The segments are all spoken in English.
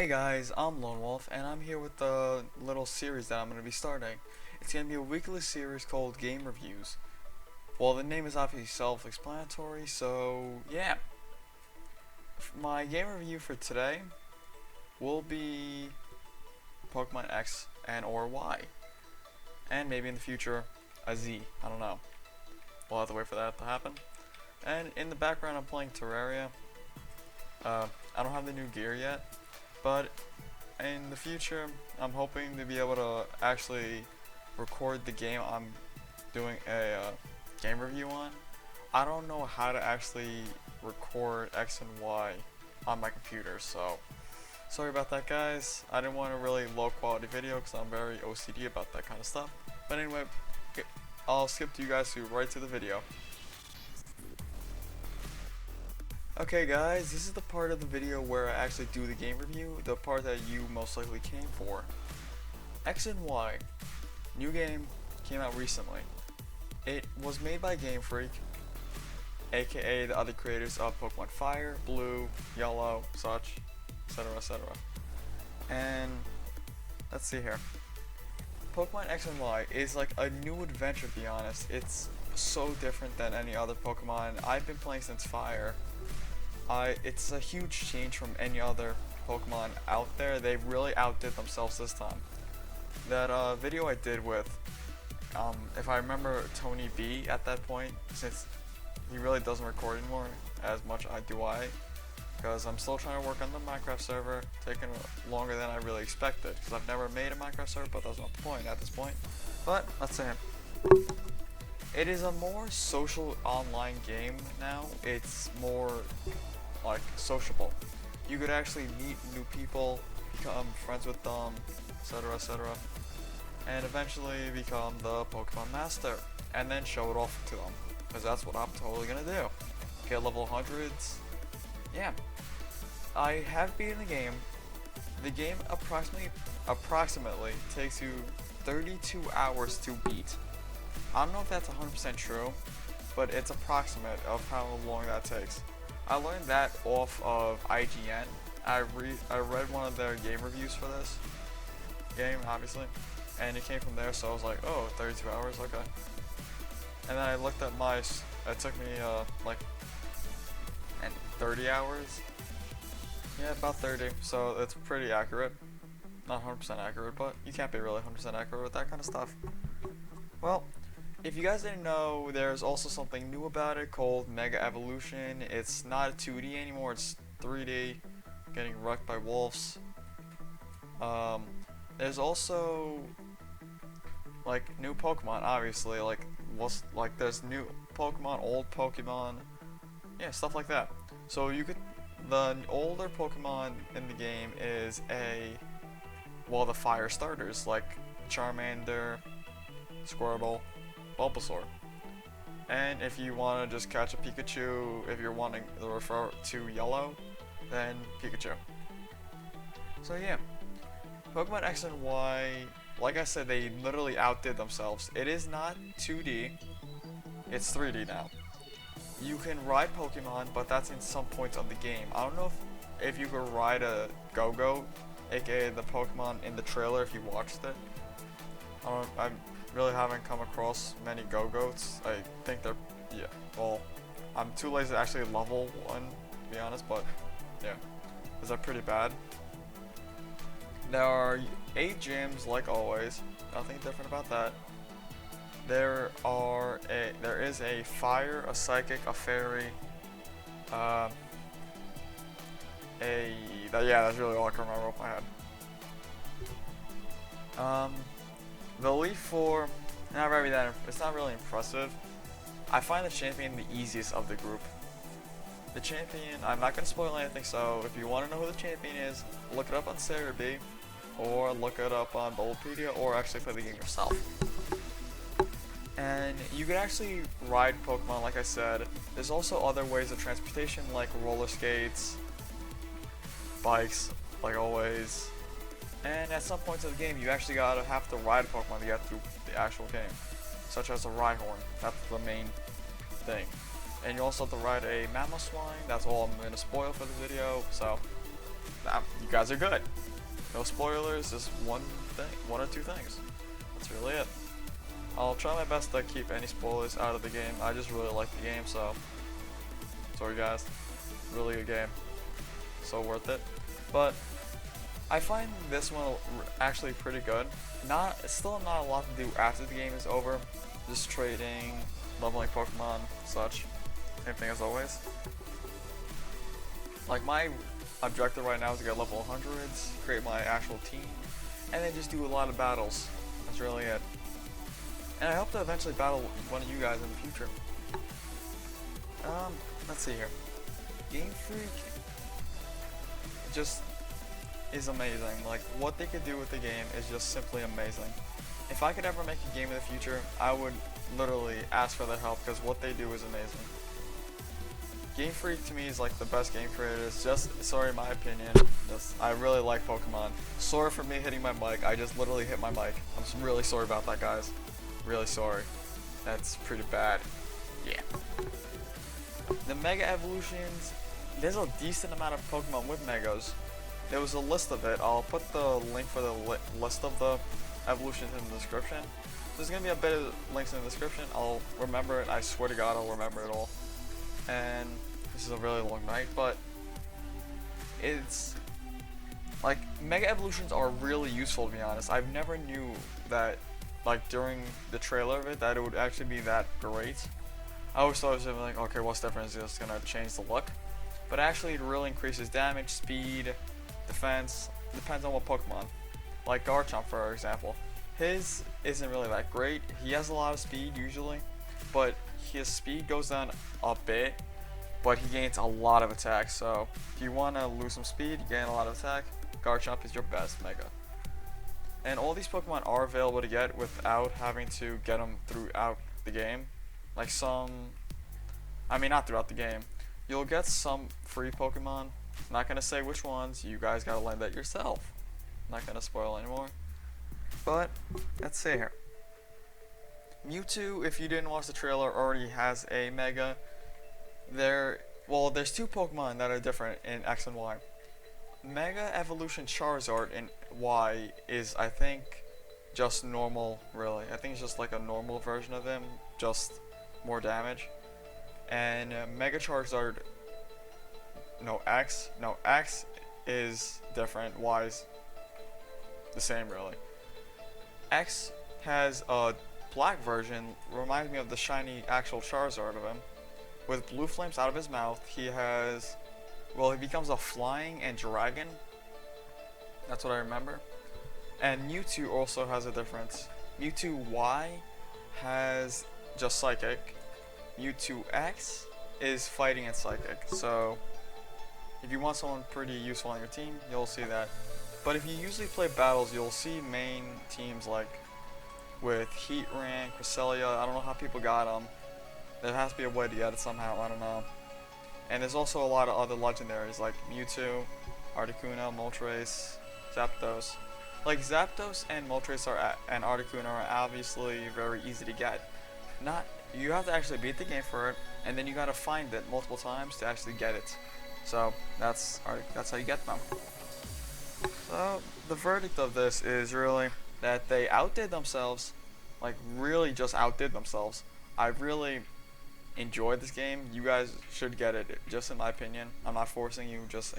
Hey guys, I'm Lone Wolf, and I'm here with the little series that I'm going to be starting. It's going to be a weekly series called Game Reviews. Well, the name is obviously self-explanatory, so yeah. My game review for today will be Pokemon X and or Y. And maybe in the future, a Z. I don't know. We'll have to wait for that to happen. And in the background, I'm playing Terraria. I don't have the new gear yet, but in the future, I'm hoping to be able to actually record the game I'm doing a game review on. I don't know how to actually record X and Y on my computer, so sorry about that, guys. I didn't want a really low quality video because I'm very OCD about that kind of stuff. But anyway, I'll skip you guys right to the video. Okay guys, this is the part of the video where I actually do the game review, the part that you most likely came for. X and Y, new game, came out recently. It was made by Game Freak, aka the other creators of Pokemon Fire, Blue, Yellow, such, etc, etc. And let's see here. Pokemon X and Y is like a new adventure, to be honest. It's so different than any other Pokemon I've been playing since Fire. It's a huge change from any other Pokemon out there. They really outdid themselves this time. That video I did with, if I remember, Tony B at that point, since he really doesn't record anymore as much do I, because I'm still trying to work on the Minecraft server, taking longer than I really expected, because I've never made a Minecraft server, but that's not the point at this point. But let's say it is a more social online game now. It's more like sociable. You could actually meet new people, become friends with them, etc, etc, and eventually become the Pokemon Master, and then show it off to them, because that's what I'm totally gonna do. Get level 100s. Yeah, I have beaten the game. The game approximately takes you 32 hours to beat. I don't know if that's 100% true, but it's approximate of how long that takes. I learned that off of IGN. I read one of their game reviews for this game, obviously, and it came from there, so I was like, oh, 32 hours, okay. And then I looked at it took me like 30 hours. Yeah, about 30, so it's pretty accurate. Not 100% accurate, but you can't be really 100% accurate with that kind of stuff. Well, if you guys didn't know, there's also something new about it called Mega Evolution. It's not 2D anymore, it's 3D, getting wrecked by wolves. There's also like new Pokemon, obviously, like there's new Pokemon, old Pokemon, yeah, stuff like that. So the older Pokemon in the game is the fire starters like Charmander, Squirtle, Bulbasaur. And if you want to just catch a Pikachu, if you're wanting to refer to Yellow, then Pikachu. So yeah, Pokemon X and Y, like I said, they literally outdid themselves. It is not 2D, it's 3D now. You can ride Pokemon, but that's in some points of the game. I don't know if you could ride a Go-Go, aka the Pokemon in the trailer if you watched it. I really haven't come across many Go-Goats. I think they're, yeah, well, I'm too lazy to actually level one, to be honest, but yeah, because they're pretty bad. There are 8 gyms, like always, nothing different about that. There is a fire, a psychic, a fairy, yeah, that's really all I can remember off my head. The Elite Four, it's not really impressive. I find the champion the easiest of the group. The champion, I'm not going to spoil anything, so if you want to know who the champion is, look it up on Cerebi, or look it up on Bulbapedia, or actually play the game yourself. And you can actually ride Pokemon, like I said. There's also other ways of transportation, like roller skates, bikes, like always. And at some points of the game, you actually have to ride a Pokemon to get through the actual game, such as a Rhyhorn. That's the main thing. And you also have to ride a Mamoswine. That's all I'm going to spoil for the video. So, you guys are good. No spoilers, just one or two things. That's really it. I'll try my best to keep any spoilers out of the game. I just really like the game, so sorry guys. Really good game. So worth it. But I find this one actually pretty good. Still not a lot to do after the game is over. Just trading, leveling Pokemon, such. Same thing as always. Like my objective right now is to get level 100s, create my actual team, and then just do a lot of battles. That's really it. And I hope to eventually battle one of you guys in the future. Let's see here. Game Freak just is amazing. Like, what they could do with the game is just simply amazing. If I could ever make a game in the future, I would literally ask for their help, because what they do is amazing. Game Freak to me is like the best game creators. Just, sorry, my opinion. I really like Pokemon. Sorry for me hitting my mic. I just literally hit my mic. I'm just really sorry about that, guys. Really sorry. That's pretty bad. Yeah. The Mega Evolutions, there's a decent amount of Pokemon with Megas. There was a list of it. I'll put the link for the list of the evolutions in the description. There's going to be a bit of links in the description. I'll remember it. I swear to God, I'll remember it all. And this is a really long night, but it's like Mega Evolutions are really useful, to be honest. I've never knew that, like, during the trailer of it, that it would actually be that great. I always thought it was like, okay, what's the difference? It's just gonna change the look. But actually, it really increases damage, speed, defense. Depends on what Pokemon. Like Garchomp, for example. His isn't really that great. He has a lot of speed usually, but his speed goes down a bit, but he gains a lot of attack. So if you want to lose some speed, you gain a lot of attack, Garchomp is your best Mega. And all these Pokemon are available to get without having to get them throughout the game. Like not throughout the game. You'll get some free Pokemon. Not gonna say which ones, you guys gotta learn that yourself. Not gonna spoil anymore. But let's see here. Mewtwo, if you didn't watch the trailer, already has a Mega. There's two Pokemon that are different in X and Y. Mega Evolution Charizard in Y is, I think, just normal, really. I think it's just like a normal version of him, just more damage. And Mega Charizard, X is different, Y is the same, really. X has a black version, reminds me of the shiny actual Charizard of him. With blue flames out of his mouth, he becomes a flying and dragon. That's what I remember. And Mewtwo also has a difference. Mewtwo Y has just Psychic. Mewtwo X is fighting and Psychic. So if you want someone pretty useful on your team, you'll see that. But if you usually play battles, you'll see main teams like with Heatran, Cresselia. I don't know how people got them. There has to be a way to get it somehow, I don't know. And there's also a lot of other legendaries like Mewtwo, Articuno, Moltres, Zapdos. Like Zapdos and Moltres and Articuno are obviously very easy to get. You have to actually beat the game for it, and then you gotta find it multiple times to actually get it. So that's how you get them. So the verdict of this is really that they outdid themselves, like really just outdid themselves. I really enjoyed this game. You guys should get it, just in my opinion. I'm not forcing you, I'm just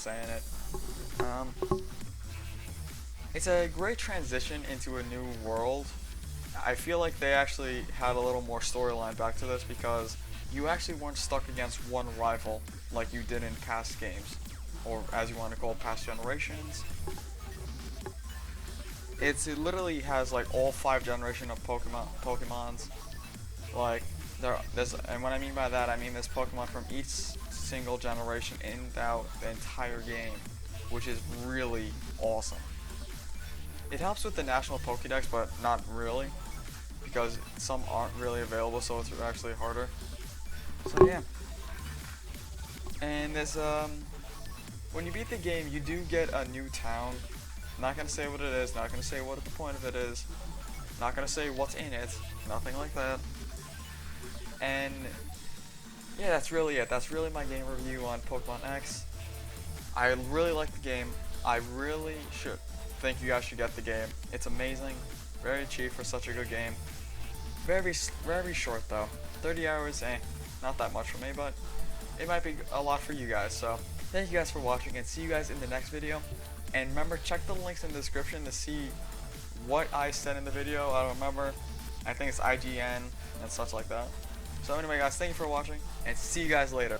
saying it. It's a great transition into a new world. I feel like they actually had a little more storyline back to this, because you actually weren't stuck against one rival like you did in past games, or as you want to call it, past generations. It literally has like all 5 generations of Pokemons. Like and what I mean by that, I mean there's Pokemon from each single generation in the entire game, which is really awesome. It helps with the national Pokédex, but not really, because some aren't really available, so it's actually harder. So yeah. And there's when you beat the game, you do get a new town. Not gonna say what it is, not gonna say what the point of it is, not gonna say what's in it, nothing like that. And yeah, that's really it. That's really my game review on Pokemon X. I really like the game. I really should think you guys should get the game. It's amazing, very cheap for such a good game. Very short though. 30 hours, not that much for me, but it might be a lot for you guys. So thank you guys for watching, and see you guys in the next video. And remember, check the links in the description to see what I said in the video. I don't remember. I think it's IGN and such like that. So anyway guys, thank you for watching, and see you guys later.